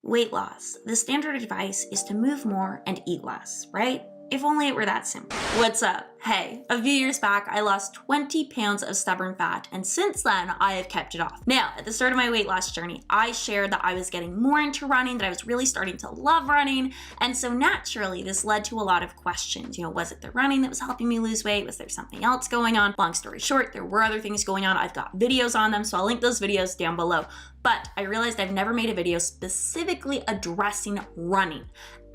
weight loss. The standard advice is to move more and eat less, right? If only it were that simple. What's up? Hey, a few years back, I lost 20 pounds of stubborn fat, and since then, I have kept it off. Now, at the start of my weight loss journey, I shared that I was getting more into running, that I was really starting to love running, and so naturally, this led to a lot of questions. Was it the running that was helping me lose weight? Was there something else going on? Long story short, there were other things going on. I've got videos on them, so I'll link those videos down below. But I realized I've never made a video specifically addressing running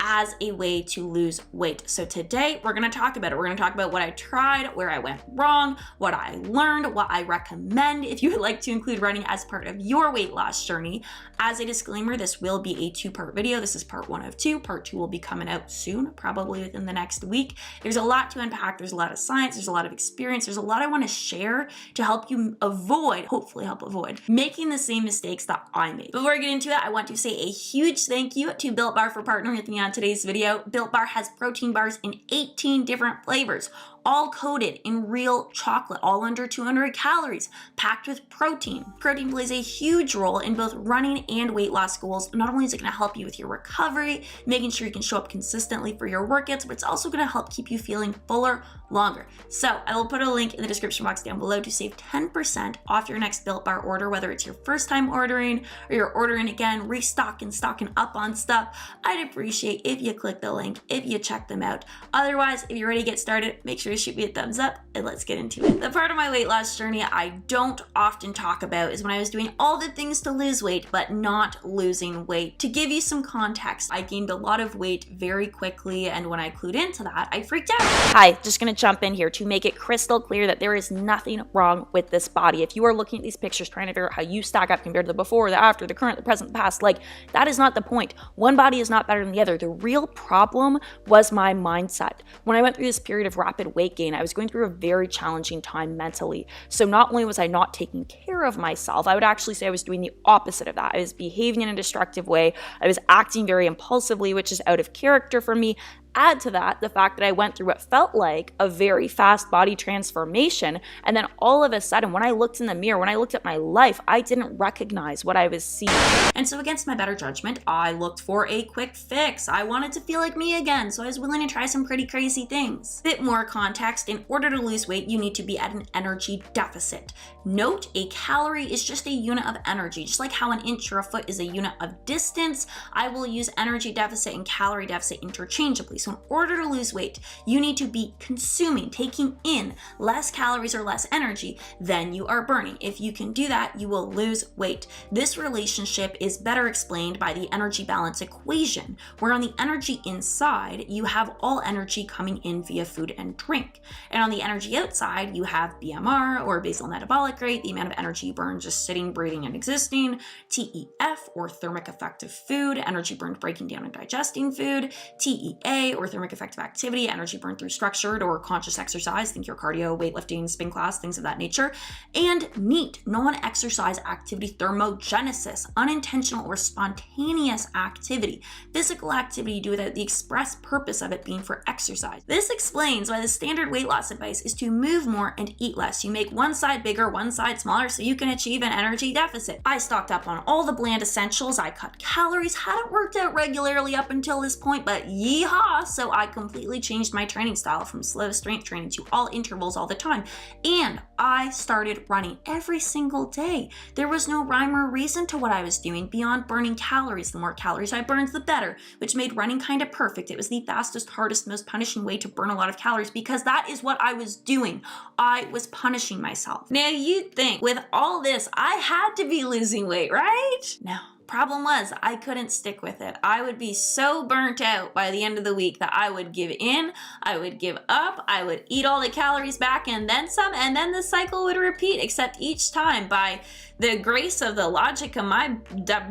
as a way to lose weight. So today we're gonna talk about it. We're gonna talk about what I tried, where I went wrong, what I learned, what I recommend if you would like to include running as part of your weight loss journey. As a disclaimer, this will be a two-part video. This is part 1 of 2. Part 2 will be coming out soon, probably within the next week. There's a lot to unpack. There's a lot of science. There's a lot of experience. There's a lot I wanna share to help you avoid, hopefully help avoid, making the same mistakes that I made. Before I get into it, I want to say a huge thank you to Built Bar for partnering with me on today's video. Built Bar has protein bars in 18 different flavors, all coated in real chocolate, all under 200 calories, packed with protein. Protein plays a huge role in both running and weight loss goals. Not only is it gonna help you with your recovery, making sure you can show up consistently for your workouts, but it's also gonna help keep you feeling fuller longer. So I will put a link in the description box down below to save 10% off your next Built Bar order, whether it's your first time ordering or you're ordering again, restocking, stocking up on stuff. I'd appreciate if you click the link, if you check them out. Otherwise, if you're ready to get started, make sure to shoot me a thumbs up and let's get into it. The part of my weight loss journey I don't often talk about is when I was doing all the things to lose weight, but not losing weight. To give you some context, I gained a lot of weight very quickly, and when I clued into that, I freaked out. Hi, just gonna jump in here to make it crystal clear that there is nothing wrong with this body. If you are looking at these pictures trying to figure out how you stack up compared to the before, the after, the current, the present, the past, like, that is not the point. One body is not better than the other. The real problem was my mindset. When I went through this period of rapid weight gain, I was going through a very challenging time mentally. So not only was I not taking care of myself, I would actually say I was doing the opposite of that. I was behaving in a destructive way. I was acting very impulsively, which is out of character for me. Add to that the fact that I went through what felt like a very fast body transformation, and then all of a sudden, when I looked in the mirror, when I looked at my life, I didn't recognize what I was seeing. And so against my better judgment, I looked for a quick fix. I wanted to feel like me again, so I was willing to try some pretty crazy things. Bit more context, in order to lose weight, you need to be at an energy deficit. Note, a calorie is just a unit of energy. Just like how an inch or a foot is a unit of distance, I will use energy deficit and calorie deficit interchangeably. So in order to lose weight, you need to be consuming, taking in less calories or less energy than you are burning. If you can do that, you will lose weight. This relationship is better explained by the energy balance equation, where on the energy inside, you have all energy coming in via food and drink. And on the energy outside, you have BMR, or basal metabolic rate, the amount of energy you burn just sitting, breathing, and existing, TEF, or thermic effect of food, energy burned breaking down and digesting food, TEA, or thermic effective activity, energy burned through structured or conscious exercise, think your cardio, weightlifting, spin class, things of that nature, and NEAT, non-exercise activity thermogenesis, unintentional or spontaneous activity, physical activity you do without the express purpose of it being for exercise. This explains why the standard weight loss advice is to move more and eat less. You make one side bigger, one side smaller, so you can achieve an energy deficit. I stocked up on all the bland essentials, I cut calories, hadn't worked out regularly up until this point, but yeehaw! So I completely changed my training style from slow strength training to all intervals all the time. And I started running every single day. There was no rhyme or reason to what I was doing beyond burning calories. The more calories I burned, the better, which made running kind of perfect. It was the fastest, hardest, most punishing way to burn a lot of calories because that is what I was doing. I was punishing myself. Now you'd think with all this, I had to be losing weight, right? No. Problem was, I couldn't stick with it. I would be so burnt out by the end of the week that I would give in, I would give up, I would eat all the calories back and then some, and then the cycle would repeat, except each time by the grace of the logic of my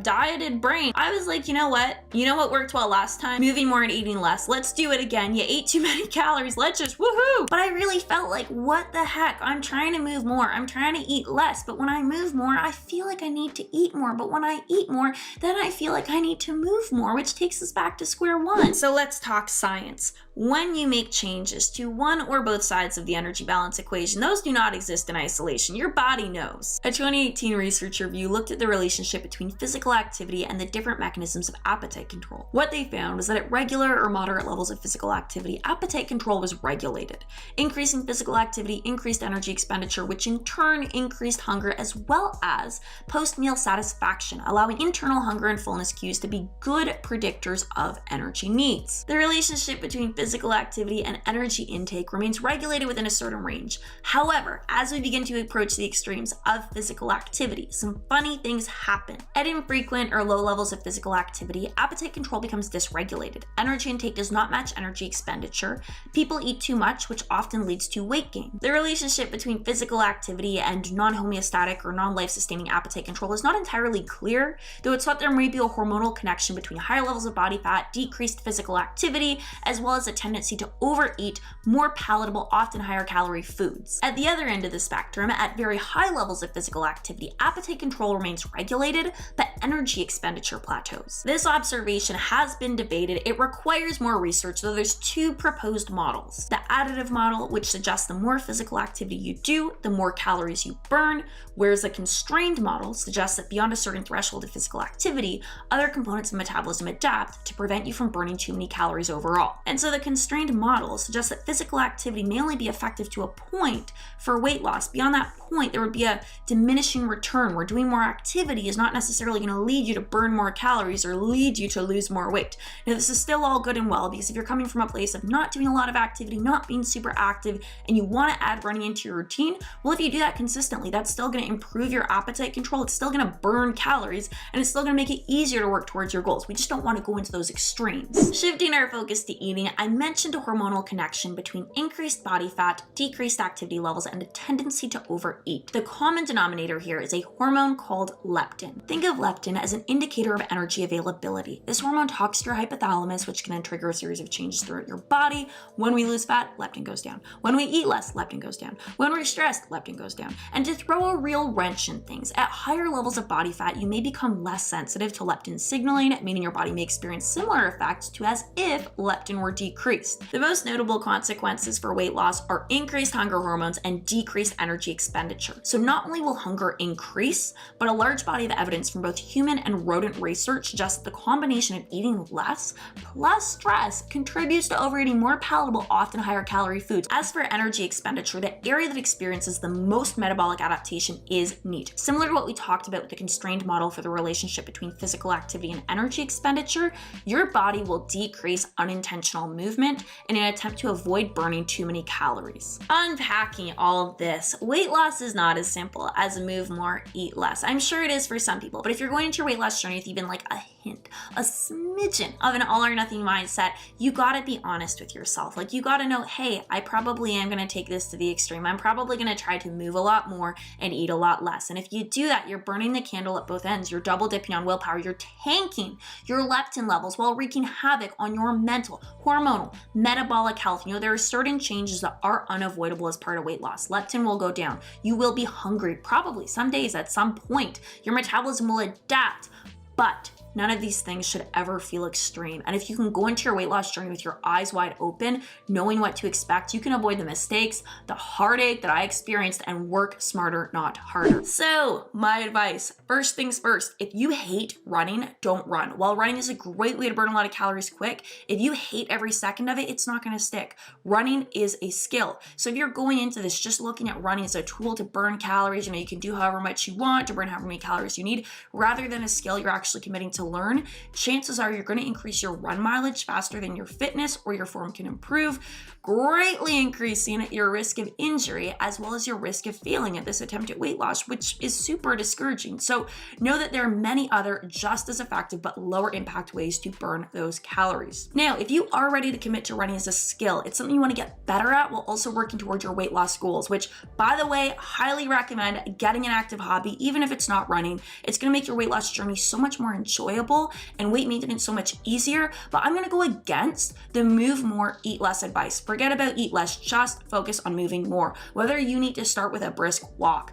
dieted brain, I was like, you know what? You know what worked well last time? Moving more and eating less. Let's do it again. You ate too many calories. Let's just woohoo. But I really felt like, what the heck? I'm trying to move more. I'm trying to eat less. But when I move more, I feel like I need to eat more. But when I eat more, then I feel like I need to move more, which takes us back to square one. So let's talk science. When you make changes to one or both sides of the energy balance equation, those do not exist in isolation. Your body knows. A 2018 research review looked at the relationship between physical activity and the different mechanisms of appetite control. What they found was that at regular or moderate levels of physical activity, appetite control was regulated. Increasing physical activity increased energy expenditure, which in turn increased hunger as well as post-meal satisfaction, allowing internal hunger and fullness cues to be good predictors of energy needs. The relationship between physical activity and energy intake remains regulated within a certain range. However, as we begin to approach the extremes of physical activity, some funny things happen. At infrequent or low levels of physical activity, appetite control becomes dysregulated. Energy intake does not match energy expenditure. People eat too much, which often leads to weight gain. The relationship between physical activity and non-homeostatic or non-life sustaining appetite control is not entirely clear, though it's thought there may be a hormonal connection between higher levels of body fat, decreased physical activity, as well as a tendency to overeat more palatable, often higher calorie foods. At the other end of the spectrum, at very high levels of physical activity, appetite control remains regulated, but energy expenditure plateaus. This observation has been debated. It requires more research, though there's two proposed models. The additive model, which suggests the more physical activity you do, the more calories you burn, whereas the constrained model suggests that beyond a certain threshold of physical activity, other components of metabolism adapt to prevent you from burning too many calories overall. And so the constrained model suggests that physical activity may only be effective to a point for weight loss. Beyond that point, there would be a diminishing return where doing more activity is not necessarily going to lead you to burn more calories or lead you to lose more weight. Now, this is still all good and well, because if you're coming from a place of not doing a lot of activity, not being super active, and you want to add running into your routine, well, if you do that consistently, that's still going to improve your appetite control. It's still going to burn calories, and it's still going to make it easier to work towards your goals. We just don't want to go into those extremes. Shifting our focus to eating, I mentioned a hormonal connection between increased body fat, decreased activity levels, and a tendency to overeat. The common denominator here is a hormone called leptin. Think of leptin as an indicator of energy availability. This hormone talks to your hypothalamus, which can then trigger a series of changes throughout your body. When we lose fat, leptin goes down. When we eat less, leptin goes down. When we're stressed, leptin goes down. And to throw a real wrench in things, at higher levels of body fat, you may become less sensitive to leptin signaling, meaning your body may experience similar effects to as if leptin were decreased. The most notable consequences for weight loss are increased hunger hormones and decreased energy expenditure. So not only will hunger increase, but a large body of evidence from both human and rodent research suggests that the combination of eating less plus stress contributes to overeating more palatable, often higher calorie foods. As for energy expenditure, the area that experiences the most metabolic adaptation is NEAT. Similar to what we talked about with the constrained model for the relationship between physical activity and energy expenditure, your body will decrease unintentional movement in an attempt to avoid burning too many calories. Unpacking all of this, weight loss is not as simple as move more, eat less. I'm sure it is for some people, but if you're going into your weight loss journey with even like a hint, a smidgen of an all or nothing mindset, you gotta be honest with yourself. Like, you gotta know, hey, I probably am gonna take this to the extreme. I'm probably gonna try to move a lot more and eat a lot less. And if you do that, you're burning the candle at both ends. You're double dipping on willpower. You're tanking your leptin levels while wreaking havoc on your mental, hormonal, metabolic health. You know, there are certain changes that are unavoidable as part of weight loss. Leptin will go down. You will be hungry, probably some days at some point. Your metabolism will adapt, but none of these things should ever feel extreme. And if you can go into your weight loss journey with your eyes wide open, knowing what to expect, you can avoid the mistakes, the heartache that I experienced, and work smarter, not harder. So my advice, first things first, if you hate running, don't run. While running is a great way to burn a lot of calories quick, if you hate every second of it, it's not gonna stick. Running is a skill. So if you're going into this just looking at running as a tool to burn calories, you know, you can do however much you want to burn however many calories you need, rather than a skill you're actually committing to learn, chances are you're going to increase your run mileage faster than your fitness or your form can improve, greatly increasing your risk of injury as well as your risk of failing at this attempt at weight loss, which is super discouraging. So know that there are many other just as effective but lower impact ways to burn those calories. Now, if you are ready to commit to running as a skill, it's something you want to get better at while also working towards your weight loss goals, which, by the way, highly recommend getting an active hobby, even if it's not running. It's going to make your weight loss journey so much more enjoyable enjoyable and weight maintenance so much easier, but I'm gonna go against the move more, eat less advice. Forget about eat less, just focus on moving more. Whether you need to start with a brisk walk,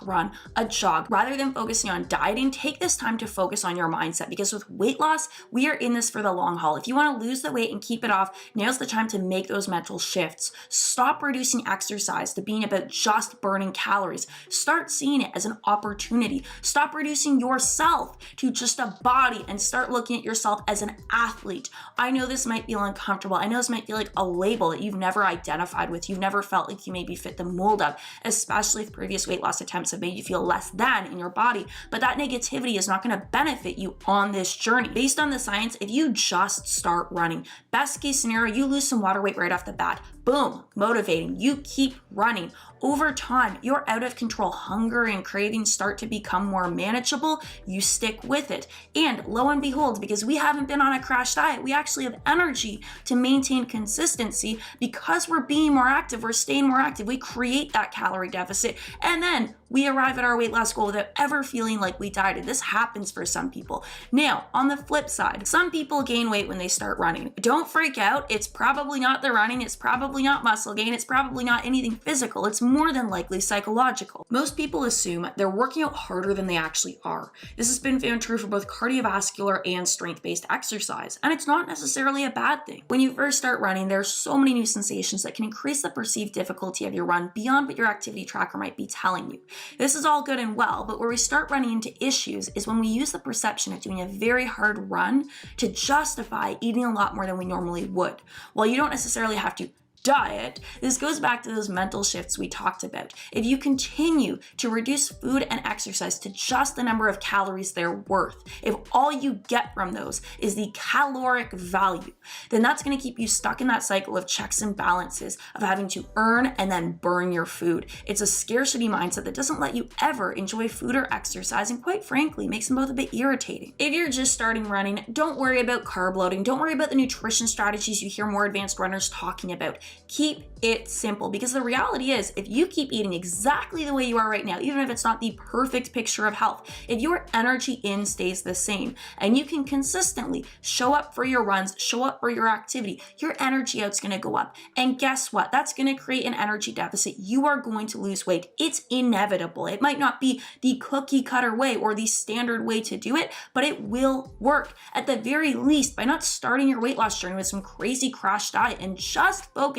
run, a jog, rather than focusing on dieting, take this time to focus on your mindset, because with weight loss, we are in this for the long haul. If you wanna lose the weight and keep it off, now's the time to make those mental shifts. Stop reducing exercise to being about just burning calories. Start seeing it as an opportunity. Stop reducing yourself to just a body and start looking at yourself as an athlete. I know this might feel uncomfortable. I know this might feel like a label that you've never identified with. You've never felt like you maybe fit the mold of, especially if previous weight loss attempts have made you feel less than in your body. But that negativity is not going to benefit you on this journey. Based on the science, if you just start running, best case scenario, you lose some water weight right off the bat. Boom, motivating. You keep running. Over time, you're out of control. Hunger and cravings start to become more manageable. You stick with it. And lo and behold, because we haven't been on a crash diet, we actually have energy to maintain consistency because we're being more active, we're staying more active. We create that calorie deficit, and then we arrive at our weight loss goal without ever feeling like we dieted. This happens for some people. Now, on the flip side, some people gain weight when they start running. Don't freak out. It's probably not the running. It's probably not muscle gain. It's probably not anything physical. It's more than likely psychological. Most people assume they're working out harder than they actually are. This has been found true for both cardiovascular and strength-based exercise, and it's not necessarily a bad thing. When you first start running, there's so many new sensations that can increase the perceived difficulty of your run beyond what your activity tracker might be telling you. This is all good and well, but where we start running into issues is when we use the perception of doing a very hard run to justify eating a lot more than we normally would. While you don't necessarily have to diet, this goes back to those mental shifts we talked about. If you continue to reduce food and exercise to just the number of calories they're worth, if all you get from those is the caloric value, then that's going to keep you stuck in that cycle of checks and balances of having to earn and then burn your food. It's a scarcity mindset that doesn't let you ever enjoy food or exercise, and quite frankly, makes them both a bit irritating. If you're just starting running, don't worry about carb loading. Don't worry about the nutrition strategies you hear more advanced runners talking about. Keep it simple, because the reality is, if you keep eating exactly the way you are right now, even if it's not the perfect picture of health, if your energy in stays the same and you can consistently show up for your runs, show up for your activity, your energy out's going to go up. And guess what? That's going to create an energy deficit. You are going to lose weight. It's inevitable. It might not be the cookie cutter way or the standard way to do it, but it will work. At the very least, by not starting your weight loss journey with some crazy crash diet and just focusing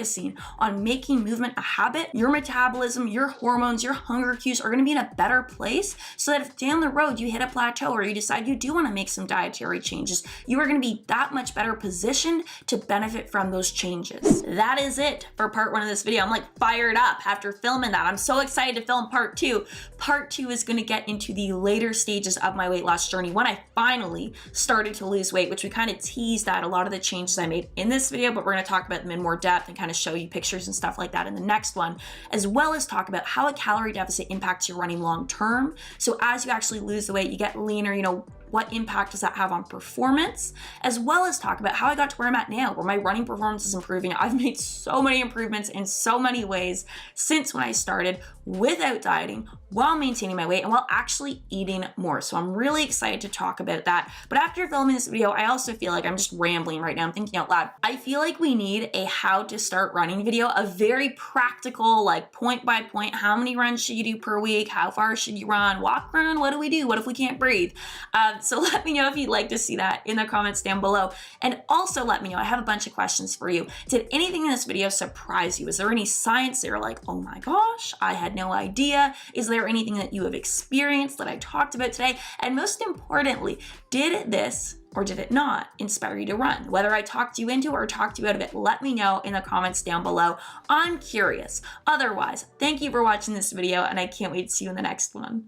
on making movement a habit, your metabolism, your hormones, your hunger cues are going to be in a better place, so that if down the road you hit a plateau or you decide you do want to make some dietary changes, you are going to be that much better positioned to benefit from those changes. That is it for part 1 of this video. I'm like fired up after filming that. I'm so excited to film part 2. Part 2 is going to get into the later stages of my weight loss journey when I finally started to lose weight, which we kind of teased at a lot of the changes I made in this video, but we're going to talk about them in more depth and kind of show you pictures and stuff like that in the next one, as well as talk about how a calorie deficit impacts your running long term. So as you actually lose the weight, you get leaner, what impact does that have on performance, as well as talk about how I got to where I'm at now, where my running performance is improving. I've made so many improvements in so many ways since when I started without dieting, while maintaining my weight and while actually eating more. So I'm really excited to talk about that. But after filming this video, I also feel like I'm just rambling right now. I'm thinking out loud. I feel like we need a how to start running video, a very practical, like point by point, how many runs should you do per week? How far should you run? Walk, run? What do we do? What if we can't breathe? So let me know if you'd like to see that in the comments down below. And also let me know, I have a bunch of questions for you. Did anything in this video surprise you? Is there any science that you're like, oh my gosh, I had no idea? Is there anything that you have experienced that I talked about today? And most importantly, did this or did it not inspire you to run? Whether I talked you into or talked you out of it, let me know in the comments down below. I'm curious. Otherwise, thank you for watching this video, and I can't wait to see you in the next one.